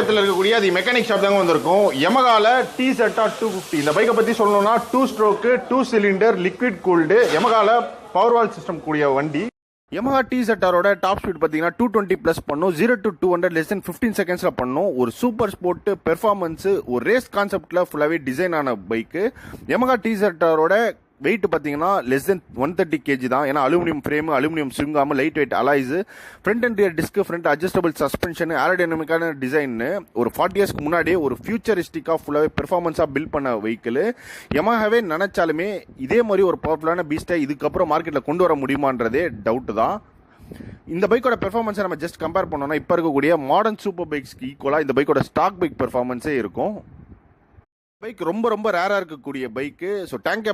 இடத்துல இருக்கக்கூடிய அது மெக்கானிக் ஷாப் தாங்க வந்திருக்கும். யமகால TZR 250 இந்த பைக்கை பற்றி சொல்லணும்னா 2 ஸ்ட்ரோக்கு 2 சிலிண்டர் லிக்விட் கூல்டு யமகால பவர் வால் சிஸ்டம் கூடிய வண்டி. யமஹா TZR டாப் ஸ்பீட் பார்த்தீங்கன்னா 220 ப்ளஸ் பண்ணும். 0 to 200 லெஸ் தென் 15 செகண்ட்ஸில் பண்ணும். ஒரு சூப்பர் ஸ்போர்ட் பெர்ஃபார்மன்ஸு, ஒரு ரேஸ் கான்செப்டில் ஃபுல்லாகவே டிசைன் ஆன பைக்கு. யமஹா TZR வெயிட் பார்த்தீங்கன்னா லெஸ் தென் 130 kg தான். ஏன்னா aluminium frame, aluminium swingarm, light weight alloys, front and rear disc, front adjustable suspension, ஏரோடைனமிக்கான டிசைன். ஒரு 40 இயர்ஸ்க்கு முன்னாடியே ஒரு ஃபியூச்சரிஸ்டிக்காக ஃபுல்லாகவே பெர்ஃபார்மன்ஸாக பில்ட் பண்ண வெஹிக்கிள். யமஹாவே நினச்சாலுமே இதே மாதிரி ஒரு பவர்ஃபுல்லான பீஸ்ட்டை இதுக்கப்புறம் மார்க்கெட்டில் கொண்டு வர முடியுமான்றதே டவுட்டு தான். இந்த பைக்கோட பெர்ஃபார்மன்ஸை நம்ம ஜஸ்ட் கம்பேர் பண்ணோம்னா இப்போ இருக்கக்கூடிய மாடர்ன் சூப்பர் பைக்ஸ்க்கு ஈக்குவலாக இந்த பைக்கோட ஸ்டாக் பைக் பெர்ஃபார்மன்ஸே இருக்கும். பைக் ரொம்ப ரொம்ப ரேராக இருக்கக்கூடிய பைக்கு. So tank